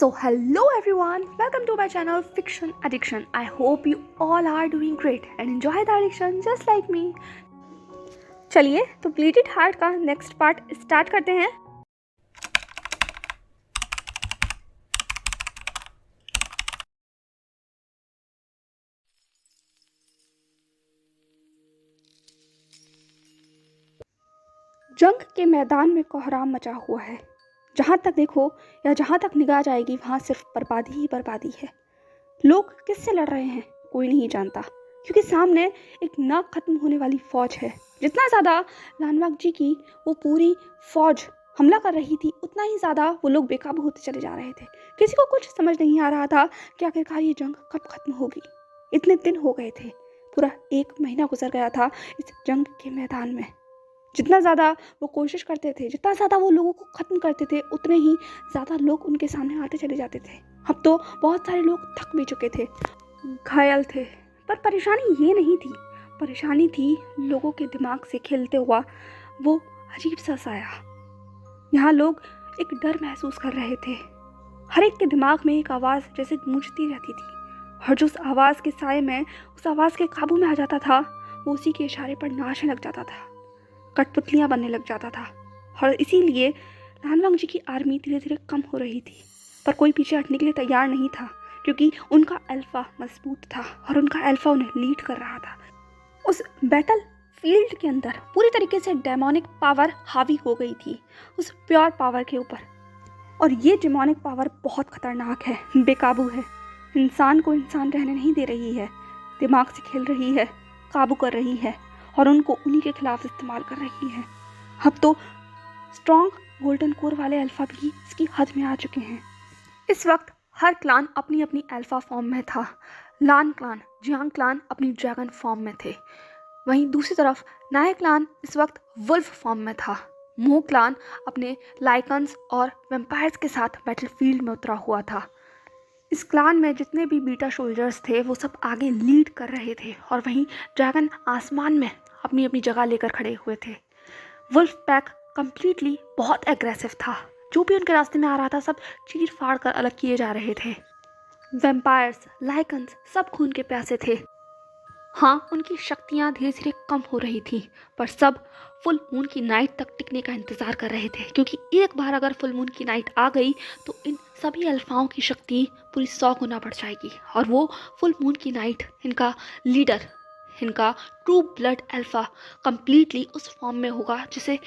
So hello everyone, welcome to my channel Fiction Addiction. I hope you all are doing great and enjoy the addiction just like me. चलिए तो ब्लीडेड heart का next part start करते हैं। जंग के मैदान में कोहराम मचा हुआ है। जहाँ तक देखो या जहाँ तक निगाह जाएगी वहाँ सिर्फ बर्बादी ही बर्बादी है। लोग किससे लड़ रहे हैं कोई नहीं जानता, क्योंकि सामने एक ना खत्म होने वाली फौज है। जितना ज़्यादा लानवांग जी की वो पूरी फौज हमला कर रही थी, उतना ही ज़्यादा वो लोग बेकाबू होते चले जा रहे थे। किसी को कुछ समझ नहीं आ रहा था कि आखिरकार ये जंग कब खत्म होगी। इतने दिन हो गए थे, पूरा 1 महीना गुजर गया था इस जंग के मैदान में। जितना ज़्यादा वो कोशिश करते थे, जितना ज़्यादा वो लोगों को ख़त्म करते थे, उतने ही ज़्यादा लोग उनके सामने आते चले जाते थे। अब तो बहुत सारे लोग थक भी चुके थे, घायल थे। पर परेशानी ये नहीं थी, परेशानी थी लोगों के दिमाग से खेलते हुआ वो अजीब सा साया। यहाँ लोग एक डर महसूस कर रहे थे। हर एक के दिमाग में एक आवाज़ जैसे गूंजती रहती थी, और जो उस आवाज़ के साए में, उस आवाज़ के काबू में आ जाता था, वो उसी के इशारे पर नाचने लग जाता था, कठपुतलियाँ बनने लग जाता था। और इसीलिए लानवांग जी की आर्मी धीरे धीरे कम हो रही थी। पर कोई पीछे हटने के लिए तैयार नहीं था, क्योंकि उनका अल्फा मजबूत था और उनका अल्फा उन्हें लीड कर रहा था। उस बैटल फील्ड के अंदर पूरी तरीके से डेमोनिक पावर हावी हो गई थी उस प्योर पावर के ऊपर। और ये डेमोनिक पावर बहुत खतरनाक है, बेकाबू है। इंसान को इंसान रहने नहीं दे रही है, दिमाग से खेल रही है, काबू कर रही है और उनको उन्हीं के खिलाफ इस्तेमाल कर रही है। अब तो स्ट्रॉन्ग गोल्डन कोर वाले अल्फा भी इसकी हद में आ चुके हैं। इस वक्त हर क्लान अपनी अपनी अल्फा फॉर्म में था। लान क्लान, जियांग क्लान अपनी ड्रैगन फॉर्म में थे। वहीं दूसरी तरफ नाय क्लान इस वक्त वुल्फ फॉर्म में था। मो क्लान अपने लाइकन्स और वेम्पायर्स के साथ बैटलफील्ड में उतरा हुआ था। इस क्लान में जितने भी बीटा सोल्जर्स थे वो सब आगे लीड कर रहे थे, और वहीं ड्रैगन आसमान में अपनी अपनी जगह लेकर खड़े हुए थे। वुल्फ पैक कंप्लीटली बहुत एग्रेसिव था। जो भी उनके रास्ते में आ रहा था सब चीर फाड़ कर अलग किए जा रहे थे। वैम्पायर्स, लाइकन्स सब खून के प्यासे थे। हाँ, उनकी शक्तियाँ धीरे धीरे कम हो रही थी, पर सब फुल मून की नाइट तक टिकने का इंतज़ार कर रहे थे, क्योंकि एक बार अगर फुल मून की नाइट आ गई तो इन सभी अल्फाओं की शक्ति पूरी 100 गुना बढ़ जाएगी। और वो फुल मून की नाइट इनका लीडर, इनका ट्रू ब्लड अल्फा कंप्लीटली उस फॉर्म में होगा जिसे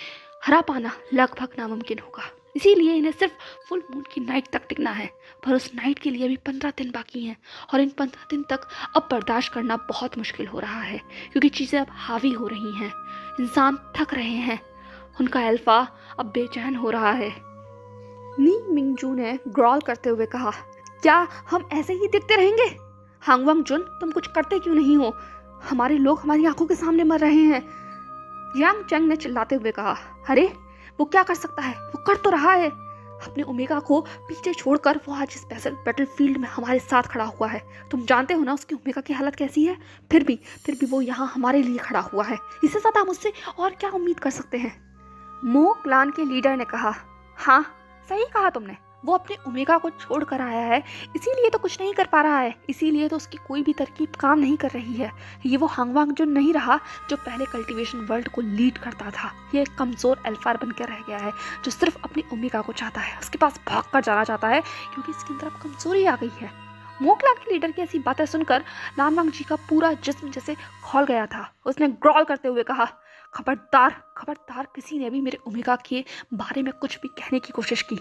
हरा पाना लगभग नामुमकिन होगा। इसीलिए इन्हें सिर्फ फुल मून की नाइट तक टिकना है। पर उस नाइट के लिए अभी 15 दिन बाकी हैं, और इन 15 दिन तक अब बर्दाश्त करना बहुत मुश्किल हो रहा है, क्योंकि चीज़ें अब हावी हो रही हैं। इंसान थक रहे हैं, उनका अल्फा अब बेचैन हो रहा है। नी मिंगजू ने ग्रॉल करते हुए कहा, क्या हम ऐसे ही देखते रहेंगे? हांगवांग जुन, तुम कुछ करते क्यों नहीं हो? हमारे लोग हमारी आंखों के सामने मर रहे हैं। यांग चंग ने चिल्लाते हुए कहा, अरे वो क्या कर सकता है, वो कर तो रहा है। अपने ओमेगा को पीछे छोड़कर वो आज इस बैटलफील्ड में हमारे साथ खड़ा हुआ है। तुम जानते हो ना उसकी ओमेगा की हालत कैसी है। फिर भी वो यहाँ हमारे लिए खड़ा हुआ है। इससे ज़्यादा हम उससे और क्या उम्मीद कर सकते हैं? मो क्लान के लीडर ने कहा, हाँ सही कहा तुमने, वो अपने ओमेगा को छोड़ कर आया है, इसीलिए तो कुछ नहीं कर पा रहा है, इसीलिए तो उसकी कोई भी तरकीब काम नहीं कर रही है। ये वो हांगवांग जो नहीं रहा जो पहले कल्टीवेशन वर्ल्ड को लीड करता था। ये एक कमज़ोर अल्फार बनकर रह गया है, जो सिर्फ अपनी ओमेगा को चाहता है, उसके पास भाग कर जाना चाहता है, क्योंकि इसके अंदर अब कमज़ोरी आ गई है। मोकलान के लीडर की ऐसी बातें सुनकर लानवांग जी का पूरा जिस्म जैसे खौल गया था। उसने ग्रॉल करते हुए कहा, खबरदार खबरदार, किसी ने भी मेरे ओमेगा के बारे में कुछ भी कहने की कोशिश की।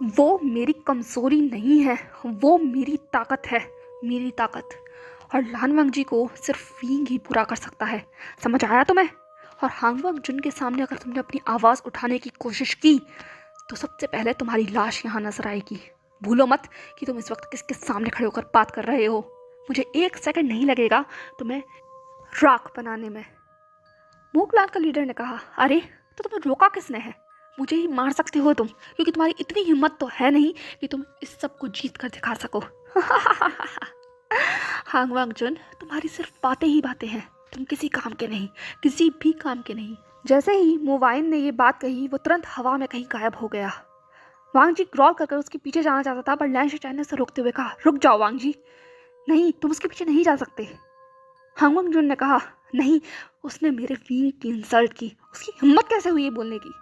वो मेरी कमज़ोरी नहीं है, वो मेरी ताकत है, मेरी ताकत। और लानवांग जी को सिर्फ वींग ही पूरा कर सकता है, समझ आया तुम्हें? और हांगवांग जुन के सामने अगर तुमने अपनी आवाज़ उठाने की कोशिश की तो सबसे पहले तुम्हारी लाश यहाँ नजर आएगी। भूलो मत कि तुम इस वक्त किसके सामने खड़े होकर बात कर रहे हो। मुझे 1 सेकंड नहीं लगेगा तुम्हें राख बनाने में। मोकलान का लीडर ने कहा, अरे तो तुम्हें रोका किसने है? मुझे ही मार सकते हो तुम, क्योंकि तुम्हारी इतनी हिम्मत तो है नहीं कि तुम इस सब को जीत कर दिखा सको। हांगवांग जुन, तुम्हारी सिर्फ बातें ही बातें हैं, तुम किसी काम के नहीं, किसी भी काम के नहीं। जैसे ही मोवाइन ने ये बात कही वो तुरंत हवा में कहीं गायब हो गया। वांग जी ग्रॉल कर उसके पीछे जाना चाहता था, पर लैन शिचैन ने उसे रोकते हुए कहा, रुक जाओ वांग जी, नहीं, तुम उसके पीछे नहीं जा सकते। हांग वंगजुन ने कहा, नहीं, उसने मेरे वीर की इंसल्ट की, उसकी हिम्मत कैसे हुई ये बोलने की।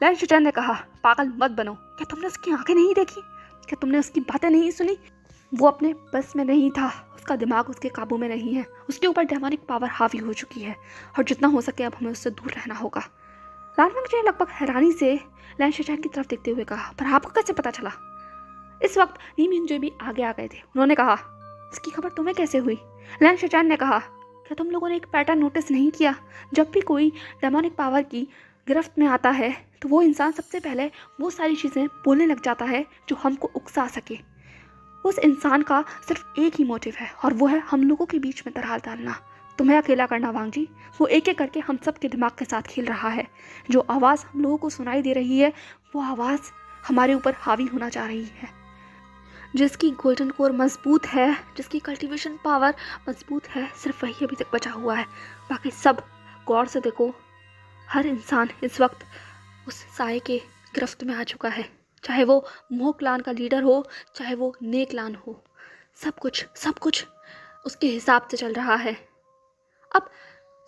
लैन शिचैन ने कहा, पागल मत बनो, क्या तुमने उसकी आंखें नहीं देखी, क्या तुमने उसकी बातें नहीं सुनी? वो अपने बस में नहीं था, उसका दिमाग उसके काबू में नहीं है, उसके ऊपर डेमोनिक पावर हावी हो चुकी है और जितना हो सके अब हमें उससे दूर रहना होगा। लान वंगजुन ने लगभग हैरानी से लैन शिचैन की तरफ देखते हुए कहा, पर आपको कैसे पता चला? इस वक्त ली मिंगजुई भी आगे आ गए थे। उन्होंने कहा, इसकी खबर तुम्हें कैसे हुई? लैन शिचैन ने कहा, क्या तुम लोगों ने एक पैटर्न नोटिस नहीं किया? जब भी कोई डेमोनिक पावर की गिरफ्त में आता है तो वो इंसान सबसे पहले वो सारी चीज़ें बोलने लग जाता है जो हमको उकसा सके। उस इंसान का सिर्फ एक ही मोटिव है और वो है हम लोगों के बीच में दरार डालना, तुम्हें अकेला करना वांग जी। वो एक एक करके हम सब के दिमाग के साथ खेल रहा है। जो आवाज़ हम लोगों को सुनाई दे रही है वो आवाज़ हमारे ऊपर हावी होना चाह रही है। जिसकी गोल्डन कोर मजबूत है, जिसकी कल्टीवेशन पावर मजबूत है, सिर्फ वही अभी तक बचा हुआ है। बाकी सब गौर से देखो, हर इंसान इस वक्त उस साए के गिरफ्त में आ चुका है, चाहे वो मोह क्लान का लीडर हो, चाहे वो ने क्लान हो, सब कुछ उसके हिसाब से चल रहा है। अब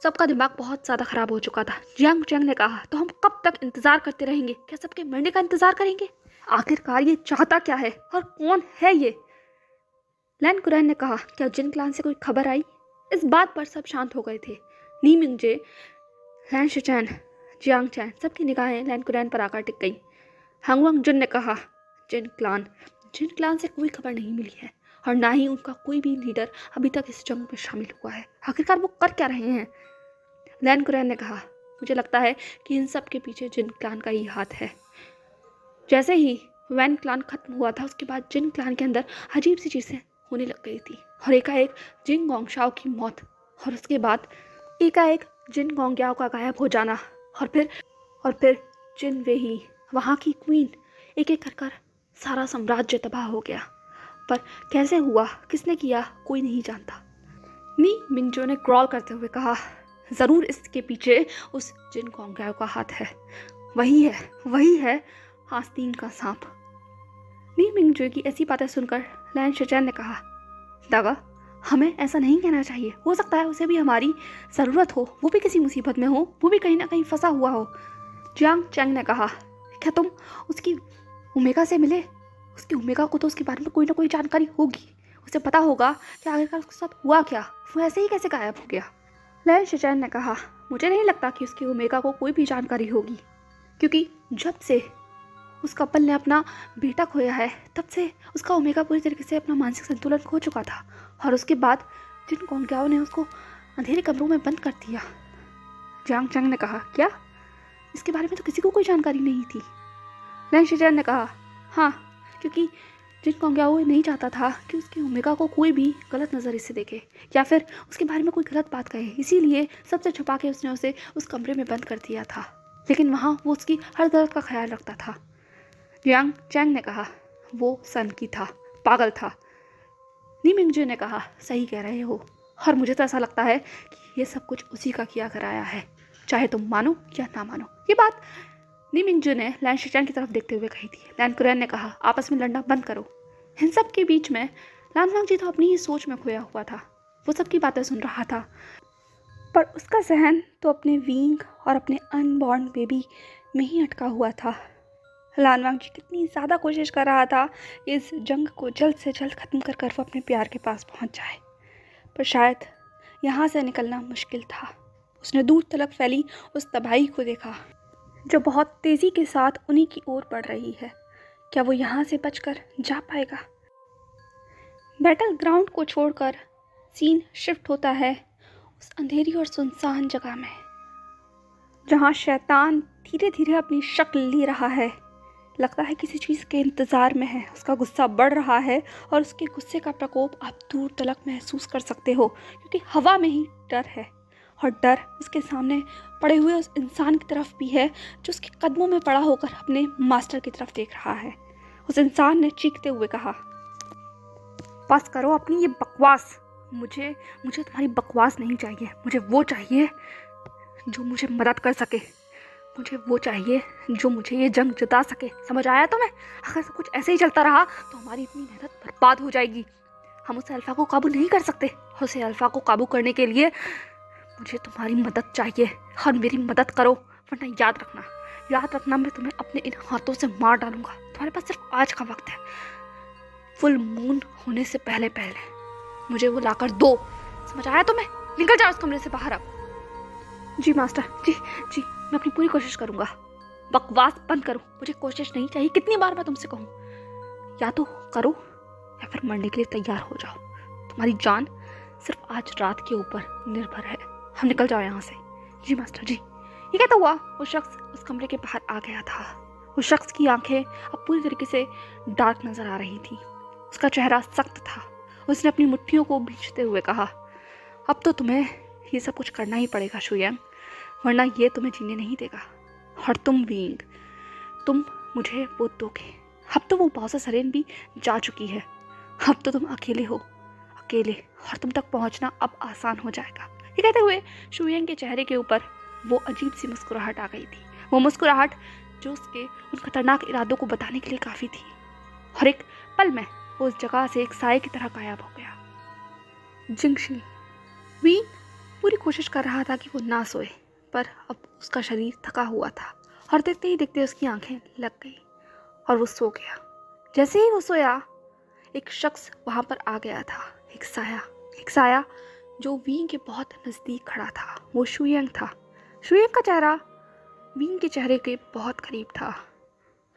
सबका दिमाग बहुत ज़्यादा ख़राब हो चुका था। जियांग चैंग ने कहा, तो हम कब तक इंतज़ार करते रहेंगे? क्या सबके मरने का इंतज़ार करेंगे? आखिरकार ये चाहता क्या है और कौन है ये? लैन कुरैन ने कहा, क्या जिन क्लान से कोई खबर आई? इस बात पर सब शांत हो गए थे। नी मिंगजे, लैन शिचैन, जियांग चैन, सबकी निगाहें लैन कुरैन पर आकर टिक गई। हांग वंगजुन ने कहा, जिन क्लान से कोई खबर नहीं मिली है और ना ही उनका कोई भी लीडर अभी तक इस जंग में शामिल हुआ है। आखिरकार वो कर क्या रहे हैं? लैन कुरैन ने कहा, मुझे लगता है कि इन सब के पीछे जिन क्लान का ही हाथ है। जैसे ही वैन क्लान खत्म हुआ था उसके बाद जिन क्लान के अंदर अजीब सी चीज़ें होने लग गई थी और एकाएक जिन गोंगशाओ की मौत और उसके बाद एकाएक जिन गोंगयाओ का गायब हो जाना और फिर जिन वेही, वहाँ की क्वीन, एक एक कर सारा साम्राज्य तबाह हो गया। पर कैसे हुआ, किसने किया, कोई नहीं जानता। नी मिंगजो ने क्रॉल करते हुए कहा, ज़रूर इसके पीछे उस जिन गोंगयाओ का हाथ है। वही है आस्तीन का सांप। नी मिंगजो की ऐसी बातें सुनकर लैन शिचैन ने कहा, दागा, हमें ऐसा नहीं कहना चाहिए। हो सकता है उसे भी हमारी ज़रूरत हो, वो भी किसी मुसीबत में हो, वो भी कहीं ना कहीं फंसा हुआ हो। जियांग चैंग ने कहा, क्या तुम उसकी ओमेगा से मिले? उसकी ओमेगा को तो उसके बारे में कोई ना कोई जानकारी होगी, उसे पता होगा कि आखिरकार उसके साथ हुआ क्या, वो ऐसे ही कैसे गायब हो गया। लैन शिचैन ने कहा, मुझे नहीं लगता कि उसकी ओमेगा को कोई भी जानकारी होगी, क्योंकि जब से उस कपल ने अपना बेटा खोया है तब से उसका ओमेगा पूरी तरीके से अपना मानसिक संतुलन खो चुका था और उसके बाद जिन गोंगयाओ ने उसको अंधेरे कमरों में बंद कर दिया। जियांग चैंग ने कहा, क्या? इसके बारे में तो किसी को कोई जानकारी नहीं थी। लैन शिचैन ने कहा, हाँ, क्योंकि जिन गोंगयाओ नहीं चाहता था कि उसकी ओमेगा को कोई भी गलत नज़र से देखे या फिर उसके बारे में कोई गलत बात कहे, इसीलिए सबसे छुपा के उसने उसे उस कमरे में बंद कर दिया था, लेकिन वहाँ वो उसकी हर दर्द का ख्याल रखता था। जियांग चैंग ने कहा, वो सन की था, पागल था। नी मिंगजू ने कहा, सही कह रहे हो, और मुझे तो ऐसा लगता है कि ये सब कुछ उसी का किया कराया है, चाहे तुम मानो या ना मानो। ये बात नी मिंगजू ने लैन शिचैन की तरफ देखते हुए कही थी। लैन कुरैन ने कहा, आपस में लड़ना बंद करो। इन सब के बीच में लान वांग जी तो अपनी ही सोच में खोया हुआ था। वो सबकी बातें सुन रहा था, पर उसका जहन तो अपने वींग और अपने अनबॉर्न बेबी में ही अटका हुआ था। लान वांग जी कितनी ज़्यादा कोशिश कर रहा था इस जंग को जल्द से जल्द ख़त्म कर वो अपने प्यार के पास पहुंच जाए, पर शायद यहाँ से निकलना मुश्किल था। उसने दूर तलक फैली उस तबाही को देखा जो बहुत तेज़ी के साथ उन्हीं की ओर बढ़ रही है। क्या वो यहाँ से बचकर जा पाएगा? बैटल ग्राउंड को छोड़कर सीन शिफ्ट होता है उस अंधेरी और सुनसान जगह में, जहाँ शैतान धीरे धीरे अपनी शक्ल ले रहा है। लगता है किसी चीज़ के इंतज़ार में है, उसका गुस्सा बढ़ रहा है और उसके गुस्से का प्रकोप आप दूर तलक महसूस कर सकते हो, क्योंकि हवा में ही डर है और डर उसके सामने पड़े हुए उस इंसान की तरफ भी है जो उसके कदमों में पड़ा होकर अपने मास्टर की तरफ देख रहा है। उस इंसान ने चीखते हुए कहा, बस करो अपनी ये बकवास, मुझे तुम्हारी बकवास नहीं चाहिए, मुझे वो चाहिए जो मुझे मदद कर सके। मुझे वो चाहिए जो मुझे ये जंग जिता सके, समझ आया तुम्हें? अगर सब कुछ ऐसे ही चलता रहा तो हमारी इतनी मेहनत बर्बाद हो जाएगी। हम उस अल्फा को काबू नहीं कर सकते। उसे अल्फा को काबू करने के लिए मुझे तुम्हारी मदद चाहिए और मेरी मदद करो, वरना याद रखना मैं तुम्हें अपने इन हाथों से मार डालूंगा। तुम्हारे पास सिर्फ आज का वक्त है। फुल मून होने से पहले मुझे वो लाकर दो, समझ आया तुम्हें? निकल जाओ इस कमरे से बाहर अब। जी मास्टर, जी मैं अपनी पूरी कोशिश करूंगा। बकवास बंद करो, मुझे कोशिश नहीं चाहिए। कितनी बार मैं तुमसे कहूँ? या तो करो या फिर मरने के लिए तैयार हो जाओ। तुम्हारी जान सिर्फ आज रात के ऊपर निर्भर है। हम निकल जाओ यहाँ से। जी मास्टर जी। ये कहता हुआ वो शख्स उस कमरे के बाहर आ गया था। उस शख्स की आंखें अब पूरी तरीके से डार्क नजर आ रही थी। उसका चेहरा सख्त था। उसने अपनी मुट्ठियों को भींचते हुए कहा, अब तो तुम्हें ये सब कुछ करना ही पड़ेगा शुयांग, वरना ये तुम्हें जीने नहीं देगा। और तुम विंग, तुम मुझे वो दोगे। अब तो वो बॉस सरेन भी जा चुकी है। अब तो तुम अकेले हो, और तुम तक पहुंचना अब आसान हो जाएगा। ये कहते हुए शुयांग के चेहरे के ऊपर वो अजीब सी मुस्कुराहट आ गई थी। वो मुस्कुराहट जो उसके उन खतरनाक इरादों को बताने के लिए काफ़ी थी। और एक पल में वो उस जगह से एक साए की तरह गायब हो गया। जिंगशी विंग पूरी कोशिश कर रहा था कि वो ना सोए, पर अब उसका शरीर थका हुआ था और देखते ही देखते उसकी आंखें लग गई और वो सो गया। जैसे ही वो सोया, एक शख्स वहाँ पर आ गया था। एक साया जो विंग के बहुत नज़दीक खड़ा था। वो शुयांग था। शुयांग का चेहरा विंग के चेहरे के बहुत करीब था।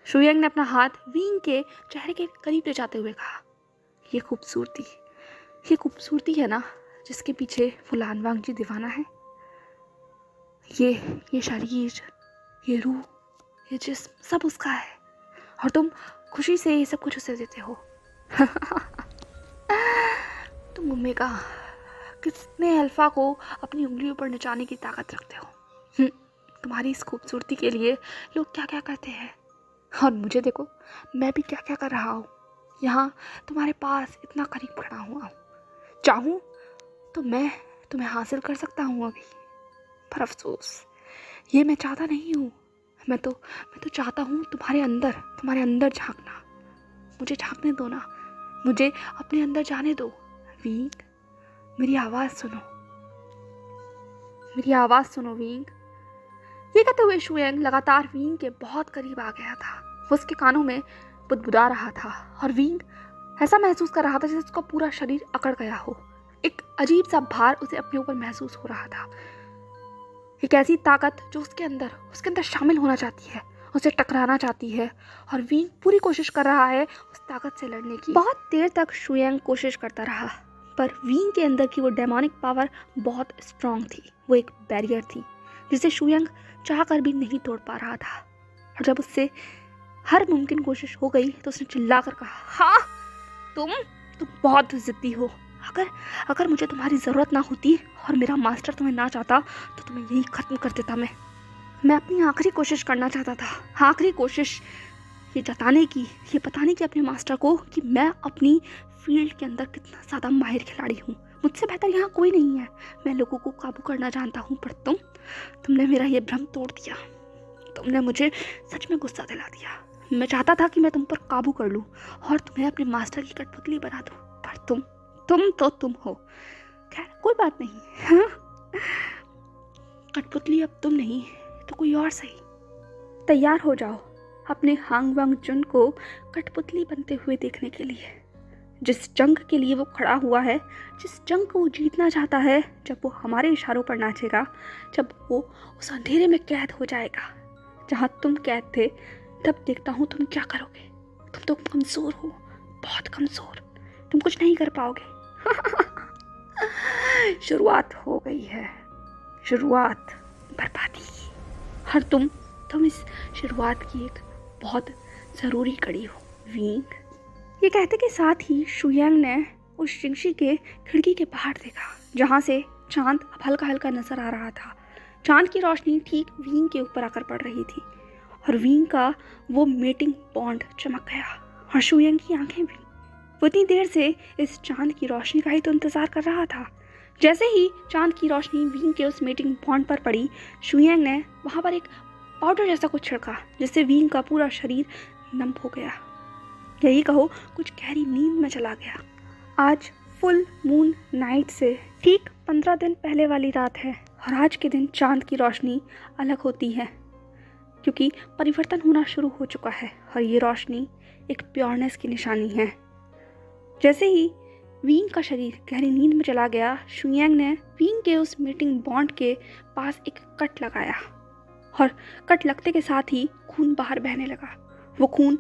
शुयांग ने अपना हाथ विंग के चेहरे के करीब ले जाते हुए कहा, ये खूबसूरती है ना जिसके पीछे फुलानवांग जी दीवाना है। ये शरीर, ये रूह, ये जिस्म सब उसका है, और तुम खुशी से ये सब कुछ उसे देते हो। तुम ओमेगा, कितने अल्फा को अपनी उंगलियों पर नचाने की ताकत रखते हो। तुम्हारी इस खूबसूरती के लिए लोग क्या क्या करते हैं, और मुझे देखो, मैं भी क्या क्या कर रहा हूँ। यहाँ तुम्हारे पास इतना करीब खड़ा हुआ हूँ। चाहूँ तो मैं तुम्हें हासिल कर सकता हूँ अभी, पर अफसोस ये मैं चाहता नहीं हूँ। मैं तो चाहता हूँ तुम्हारे अंदर झांकना। मुझे झांकने दो ना, मुझे अपने अंदर जाने दो। विंग, मेरी आवाज़ सुनो विंग। ये कहते हुए शुयांग लगातार विंग के बहुत करीब आ गया था। वो उसके कानों में बुदबुदा रहा था और विंग ऐसा महसूस कर रहा था जैसे उसका पूरा शरीर अकड़ गया हो। एक अजीब सा भार उसे अपने ऊपर महसूस हो रहा था। एक ऐसी ताकत जो उसके अंदर शामिल होना चाहती है, उसे टकराना चाहती है, और विंग पूरी कोशिश कर रहा है उस ताकत से लड़ने की। बहुत देर तक शुयांग कोशिश करता रहा, पर विंग के अंदर की वो डेमोनिक पावर बहुत स्ट्रांग थी। वो एक बैरियर थी जिसे शुयांग चाह कर भी नहीं तोड़ पा रहा था। और जब उससे हर मुमकिन कोशिश हो गई तो उसने चिल्लाकर कहा, हाँ, तुम बहुत जिद्दी हो। अगर मुझे तुम्हारी ज़रूरत ना होती और मेरा मास्टर तुम्हें ना चाहता तो तुम्हें यही ख़त्म कर देता। मैं अपनी आखिरी कोशिश करना चाहता था। आखिरी कोशिश ये जताने की, ये बताने की अपने मास्टर को कि मैं अपनी फील्ड के अंदर कितना ज़्यादा माहिर खिलाड़ी हूँ। मुझसे बेहतर यहाँ कोई नहीं है। मैं लोगों को काबू करना जानता हूँ, पर तुमने मेरा ये भ्रम तोड़ दिया। तुमने मुझे सच में गुस्सा दिला दिया। मैं चाहता था कि मैं तुम पर काबू कर लूँ और तुम्हें अपने मास्टर की कठपुतली बना दूँ, पर तुम हो। खैर कोई बात नहीं, हाँ? कठपुतली अब तुम नहीं तो कोई और सही। तैयार हो जाओ अपने हांग वांग जुन को कठपुतली बनते हुए देखने के लिए। जिस जंग के लिए वो खड़ा हुआ है, जिस जंग को वो जीतना चाहता है, जब वो हमारे इशारों पर नाचेगा, जब वो उस अंधेरे में कैद हो जाएगा जहाँ तुम कैद थे, तब देखता हूँ तुम क्या करोगे। तुम तो कमज़ोर हो, बहुत कमज़ोर। तुम कुछ नहीं कर पाओगे। शुरुआत हो गई है, शुरुआत बर्बादी की, और तुम इस शुरुआत की एक बहुत ज़रूरी कड़ी हो विंग। ये कहते के साथ ही शुयांग ने उस जिंगशी के खिड़की के बाहर देखा, जहाँ से चांद अब हल्का हल्का नजर आ रहा था। चांद की रोशनी ठीक विंग के ऊपर आकर पड़ रही थी और विंग का वो मेटिंग बॉन्ड चमक गया, और शुयांग की आंखें भी। वो इतनी देर से इस चांद की रोशनी का ही तो इंतजार कर रहा था। जैसे ही चांद की रोशनी विंग के उस मेटिंग बॉन्ड पर पड़ी, शुयांग ने वहाँ पर एक पाउडर जैसा कुछ छिड़का, जिससे वींग का पूरा शरीर नम हो गया। यही कहो कुछ गहरी नींद में चला गया। आज फुल मून नाइट से ठीक 15 दिन पहले वाली रात है और आज के दिन चांद की रोशनी अलग होती है, क्योंकि परिवर्तन होना शुरू हो चुका है और ये रोशनी एक प्योरनेस की निशानी है। जैसे ही वींग का शरीर गहरी नींद में चला गया, शुयांग ने वींग के उस मीटिंग बॉन्ड के पास एक कट लगाया और कट लगते के साथ ही खून बाहर बहने लगा। वो खून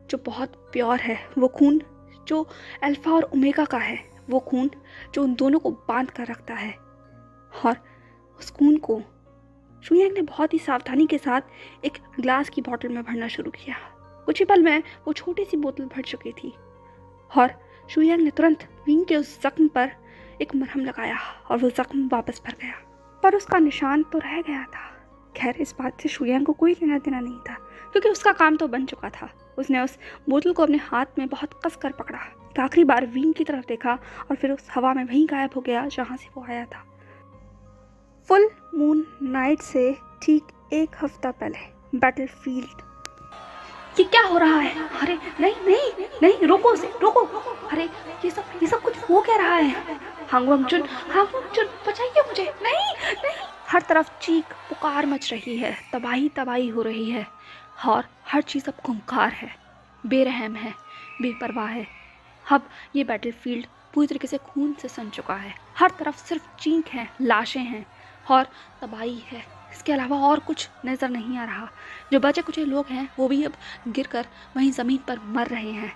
जो बहुत प्योर है, वो खून जो अल्फा और ओमेगा का है, वो खून जो उन दोनों को बांध कर रखता है। और उस खून को शुयांग ने बहुत ही सावधानी के साथ एक ग्लास की बोतल में भरना शुरू किया। कुछ ही पल में वो छोटी सी बोतल भर चुकी थी और शुयांग ने तुरंत वींग के उस जख्म पर एक मरहम लगाया और वो जख्म वापस भर गया, पर उसका निशान तो रह गया था। खैर, इस बात से शुयांग को कोई लेना देना नहीं था, क्योंकि उसका काम तो बन चुका था। उसने उस बोतल को अपने हाथ में बहुत कस कर पकड़ा, एक आखिरी बार वींग की तरफ देखा और फिर उस हवा में वहीं गायब हो गया जहाँ से वो आया था। फुल मून नाइट से ठीक 1 हफ्ता पहले बैटलफील्ड। ये क्या हो रहा है? अरे नहीं नहीं नहीं, रोको उसे, रोको। अरे ये सब कुछ हो क्या रहा है? हांग वंग चुन, बचाइए मुझे। नहीं नहीं। हर तरफ चीख पुकार मच रही है, तबाही हो रही है और हर चीज़ अब खूंखार है, बेरहम है, बेपरवाह है। अब ये बैटलफील्ड पूरी तरीके से खून से सन चुका है। हर तरफ सिर्फ चीख है, लाशें हैं और तबाही है। इसके अलावा और कुछ नज़र नहीं आ रहा। जो बचे कुछ लोग हैं वो भी अब गिरकर वहीं ज़मीन पर मर रहे हैं,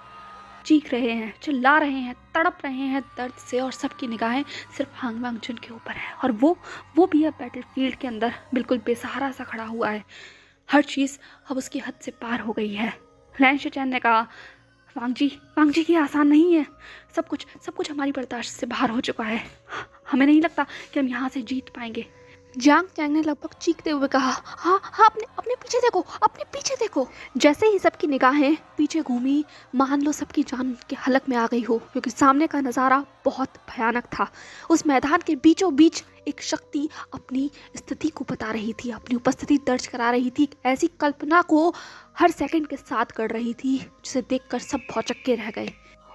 चीख रहे हैं, चिल्ला रहे हैं, तड़प रहे हैं दर्द से, और सबकी निगाहें सिर्फ हांग वांग चुन के ऊपर है। और वो भी अब बैटलफील्ड के अंदर बिल्कुल बेसहारा सा खड़ा हुआ है। हर चीज़ अब उसकी हद से पार हो गई है। लैन शिचैन ने कहा, वांग जी ये आसान नहीं है। सब कुछ हमारी बर्दाश्त से बाहर हो चुका है। हमें नहीं लगता कि हम यहाँ से जीत पाएंगे। जियांग चैंग ने लगभग चीखते हुए कहा, हाँ, अपने पीछे देखो। जैसे ही सबकी निगाहें पीछे घूमी, मान लो सबकी जान के हलक में आ गई हो, क्योंकि सामने का नज़ारा बहुत भयानक था। उस मैदान के बीचों बीच एक शक्ति अपनी स्थिति को बता रही थी, अपनी उपस्थिति दर्ज करा रही थी, ऐसी कल्पना को हर सेकंड के साथ कर रही थी जिसे देखकर सब भौचक्के रह गए।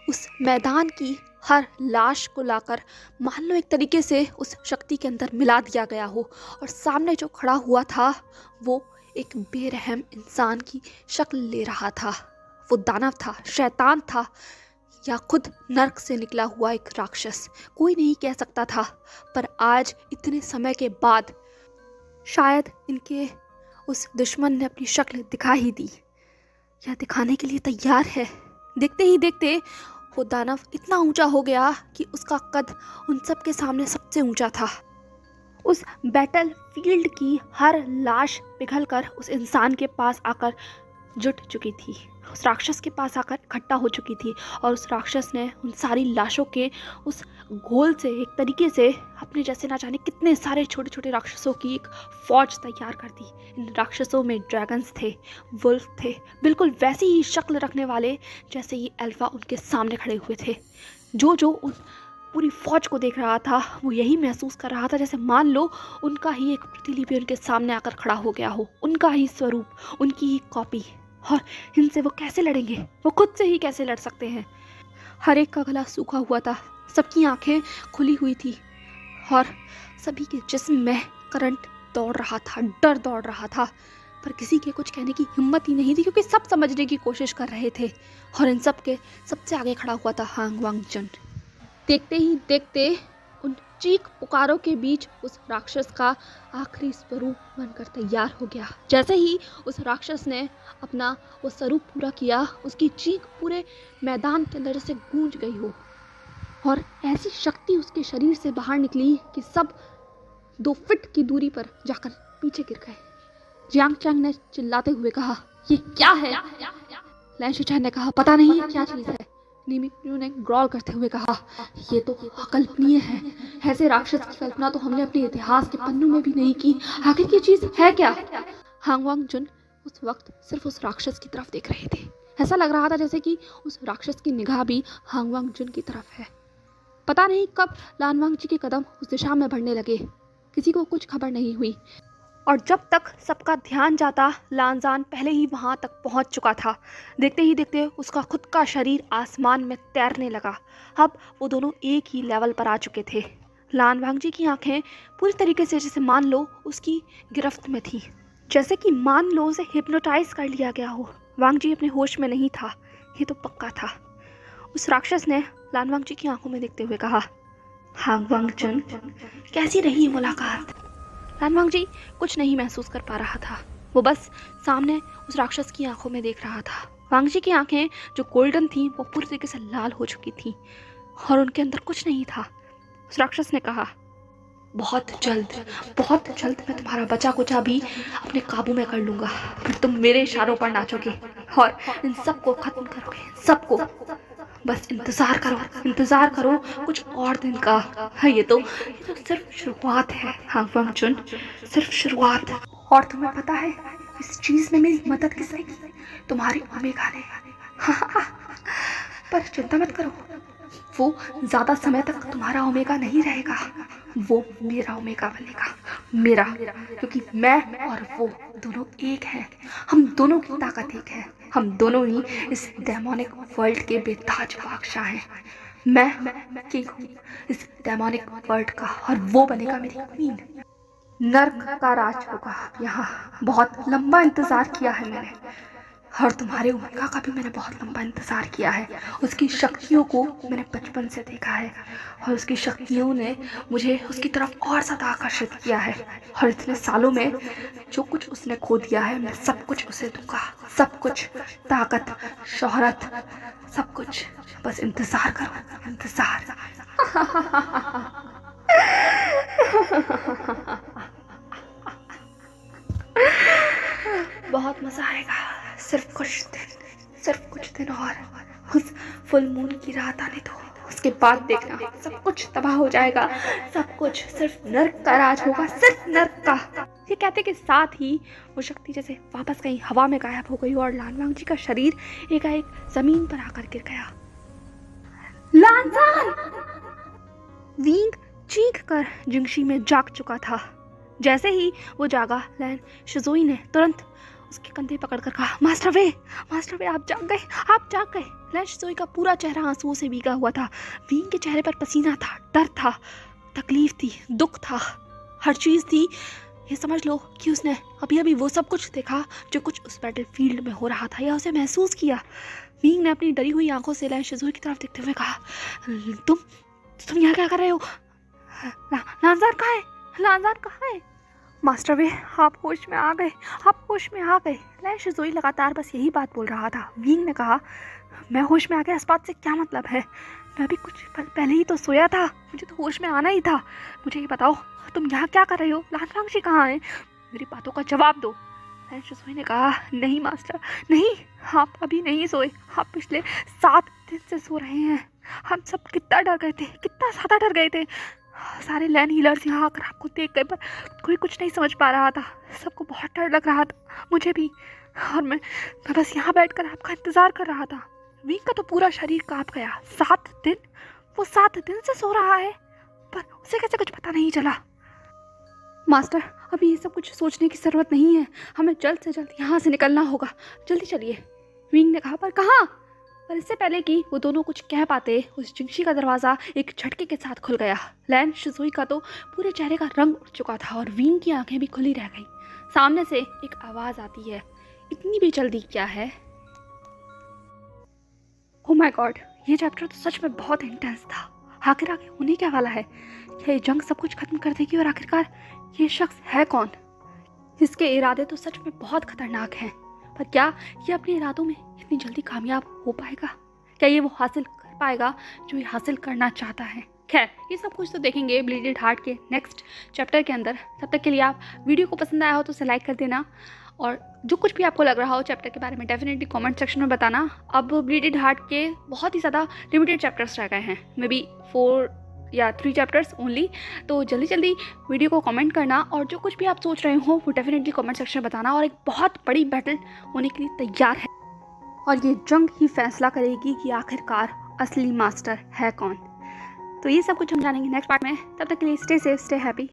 उस मैदान की हर लाश को लाकर मान लो एक तरीके से उस शक्ति के अंदर मिला दिया गया हो, और सामने जो खड़ा हुआ था वो एक बेरहम इंसान की शक्ल ले रहा था। वो दानव था, शैतान था, या खुद नर्क से निकला हुआ एक राक्षस, कोई नहीं कह सकता था। पर आज इतने समय के बाद शायद इनके उस दुश्मन ने अपनी शक्ल दिखा ही दी, या दिखाने के लिए तैयार है। देखते ही देखते वो दानव इतना ऊंचा हो गया कि उसका कद उन सब के सामने सबसे ऊंचा था। उस बैटल फील्ड की हर लाश पिघलकर उस इंसान के पास आकर जुट चुकी थी, उस राक्षस के पास आकर इकट्ठा हो चुकी थी, और उस राक्षस ने उन सारी लाशों के उस घोल से एक तरीके से अपने जैसे ना जाने कितने सारे छोटे छोटे राक्षसों की एक फौज तैयार कर दी। इन राक्षसों में ड्रैगन्स थे, वुल्फ थे, बिल्कुल वैसी ही शक्ल रखने वाले जैसे ये अल्फा उनके सामने खड़े हुए थे। जो उन पूरी फौज को देख रहा था वो यही महसूस कर रहा था जैसे मान लो उनका ही एक प्रतिलिपि उनके सामने आकर खड़ा हो गया हो, उनका ही स्वरूप, उनकी ही कॉपी। और इनसे वो कैसे लड़ेंगे? वो खुद से ही कैसे लड़ सकते हैं? हर एक का गला सूखा हुआ था, सबकी आंखें खुली हुई थी, और सभी के जिस्म में करंट दौड़ रहा था, डर दौड़ रहा था। पर किसी के कुछ कहने की हिम्मत ही नहीं थी, क्योंकि सब समझने की कोशिश कर रहे थे, और इन सब के सबसे आगे खड़ा हुआ था हांग वांग चुन। देखते ही देखते उन चीख पुकारों के बीच उस राक्षस का आखिरी स्वरूप बनकर तैयार हो गया। जैसे ही उस राक्षस ने अपना वो स्वरूप पूरा किया, उसकी चीख पूरे मैदान के अंदर जैसे गूंज गई हो, और ऐसी शक्ति उसके शरीर से बाहर निकली कि सब 2 फीट की दूरी पर जाकर पीछे गिर गए। जियांग चैंग ने चिल्लाते हुए कहा, ये क्या है? लैन शिचैन ने कहा, पता नहीं क्या चीज़ है। निमित्नु ने ग्रॉल करते हुए कहा, ये तो अकल्पनीय है। ऐसे राक्षस की कल्पना तो हमने अपने इतिहास के पन्नों में भी नहीं की। आखिर ये चीज है क्या? हांग वांग चुन उस वक्त सिर्फ उस राक्षस की तरफ देख रहे थे। ऐसा लग रहा था जैसे कि उस राक्षस की निगाह भी हांग वांग चुन की तरफ है। पता नहीं कब लान वांग जी के कदम उस दिशा में बढ़ने लगे, किसी को कुछ खबर नहीं हुई, और जब तक सबका ध्यान जाता, लानजान पहले ही वहाँ तक पहुँच चुका था। देखते ही देखते उसका खुद का शरीर आसमान में तैरने लगा। अब वो दोनों एक ही लेवल पर आ चुके थे। लान वांगजी की आंखें पूरी तरीके से जैसे मान लो उसकी गिरफ्त में थी, जैसे कि मान लो उसे हिप्नोटाइज कर लिया गया हो। वांगजी अपने होश में नहीं था, ये तो पक्का था। उस राक्षस ने लान वांगजी की आंखों में देखते हुए कहा, हांग वांगचुन, कैसी रही मुलाकात? लान वांगजी कुछ नहीं महसूस कर पा रहा था। वो बस सामने उस राक्षस की आंखों में देख रहा था। वांगजी की आंखें जो गोल्डन थीं वो पूरी तरीके से लाल हो चुकी थीं और उनके अंदर कुछ नहीं था। उस राक्षस ने कहा, बहुत जल्द मैं तुम्हारा बचा कुचा भी अपने काबू में कर लूंगा। फिर तुम मेरे इशारों पर नाचोगे और इन सबको खत्म करोगे, सबको। बस इंतजार करो कुछ और दिन का। ये तो सिर्फ शुरुआत है हांग वांगचुन, सिर्फ शुरुआत। और तुम्हें पता है इस चीज में मेरी मदद किसने की? तुम्हारी ओमेगा ने। पर चिंता मत करो, वो ज्यादा समय तक तुम्हारा ओमेगा नहीं रहेगा, वो मेरा ओमेगा बनेगा। मेरा, क्योंकि मैं और वो दोनों एक हैं। हम दोनों की ताकत एक है। हम दोनों ही इस डेमोनिक वर्ल्ड के बेताज बादशाह हैं। मैं किंग हूँ इस डेमोनिक वर्ल्ड का और वो बनेगा मेरी क्वीन। नर्क का राज होगा यहाँ। बहुत लंबा इंतजार किया है मैंने, और तुम्हारे ओमेगा का भी मैंने बहुत लंबा इंतजार किया है। उसकी शक्तियों को मैंने बचपन से देखा है और उसकी शक्तियों ने मुझे उसकी तरफ और ज़्यादा आकर्षित किया है। और इतने सालों में जो कुछ उसने खो दिया है मैं सब कुछ उसे दूंगा, सब कुछ, ताकत, शोहरत, सब कुछ। बस इंतजार करो, इंतजार। बहुत मजा आएगा, सिर्फ कुछ दिन और उस फुल मून की रात आने दो, उसके बाद देखना सब कुछ तबाह हो जाएगा, सब कुछ। सिर्फ नर्क का राज होगा, सिर्फ नर्क का। ये कहते के साथ ही वो शक्ति जैसे वापस कहीं हवा में गायब हो गई और लान वांगजी का शरीर एकाएक जमीन पर आकर गिर गया। लानजान! विंग चीख कर जिंगशी में जाग चुका था। जैसे ही वो जागा, लैन शिजोई ने तुरंत उसके कंधे पकड़कर कहा, मास्टर वे, आप जाग गए। लैन शिजोई का पूरा चेहरा आंसुओं से भीगा हुआ था। विंग के चेहरे पर पसीना था, डर था, तकलीफ थी, दुख था, हर चीज थी। ये समझ लो कि उसने अभी वो सब कुछ देखा जो कुछ उस बैटलफील्ड में हो रहा था, या उसे महसूस किया। विंग ने अपनी डरी हुई आंखों से लैन शिजोई की तरफ देखते हुए कहा, तुम यहाँ क्या कर रहे हो? लानजार कहाँ है? मास्टर वे, आप होश में आ गए। लैन शिजोई लगातार बस यही बात बोल रहा था। विंग ने कहा, मैं होश में आ गया, इस बात से क्या मतलब है? मैं भी कुछ पल पहले ही तो सोया था, मुझे तो होश में आना ही था। मुझे ये बताओ, तुम यहाँ क्या कर रहे हो? लान वांगजी कहाँ है? मेरी बातों का जवाब दो। लैन शिजोई ने कहा, नहीं मास्टर, नहीं, आप अभी नहीं सोए। आप पिछले 7 दिन से सो रहे हैं। हम सब कितना ज़्यादा डर गए थे। सारे लैंड हीलर्स यहाँ आकर आपको देख गए, पर कोई कुछ नहीं समझ पा रहा था। सबको बहुत डर लग रहा था, मुझे भी। और मैं बस यहाँ बैठकर आपका इंतजार कर रहा था। विंग का तो पूरा शरीर कांप गया। 7 दिन, वो 7 दिन से सो रहा है, पर उसे कैसे कुछ पता नहीं चला? मास्टर, अभी ये सब कुछ सोचने की जरूरत नहीं है, हमें जल्द से जल्द यहाँ से निकलना होगा। जल्दी चलिए। विंग ने कहा, पर कहाँ? पर इससे पहले कि वो दोनों कुछ कह पाते, उस जिंगशी का दरवाज़ा एक झटके के साथ खुल गया। लैन शिजोई का तो पूरे चेहरे का रंग उड़ चुका था और विंग की आंखें भी खुली रह गई। सामने से एक आवाज़ आती है, इतनी भी जल्दी क्या है? ओह माय गॉड, ये चैप्टर तो सच में बहुत इंटेंस था। आखिर आगे होने क्या वाला है? क्या ये जंग सब कुछ खत्म कर देगी? और आखिरकार ये शख्स है कौन? इसके इरादे तो सच में बहुत खतरनाक हैं, पर क्या ये अपने इरादों में इतनी जल्दी कामयाब हो पाएगा? क्या ये वो हासिल कर पाएगा जो ये हासिल करना चाहता है? खैर, ये सब कुछ तो देखेंगे ब्लीडेड हार्ट के नेक्स्ट चैप्टर के अंदर। तब तक के लिए आप वीडियो को पसंद आया हो तो उसे लाइक कर देना, और जो कुछ भी आपको लग रहा हो चैप्टर के बारे में डेफिनेटली कमेंट सेक्शन में बताना। अब ब्लीडेड हार्ट के बहुत ही ज़्यादा लिमिटेड चैप्टर्स रह गए हैं, मे बी 4 या 3 चैप्टर्स ओनली। तो जल्दी वीडियो को कमेंट करना, और जो कुछ भी आप सोच रहे हो वो डेफिनेटली कमेंट सेक्शन में बताना। और एक बहुत बड़ी बैटल होने के लिए तैयार है, और ये जंग ही फैसला करेगी कि आखिरकार असली मास्टर है कौन। तो ये सब कुछ हम जानेंगे नेक्स्ट पार्ट में। तब तक के लिए स्टे सेफ, स्टे हैप्पी।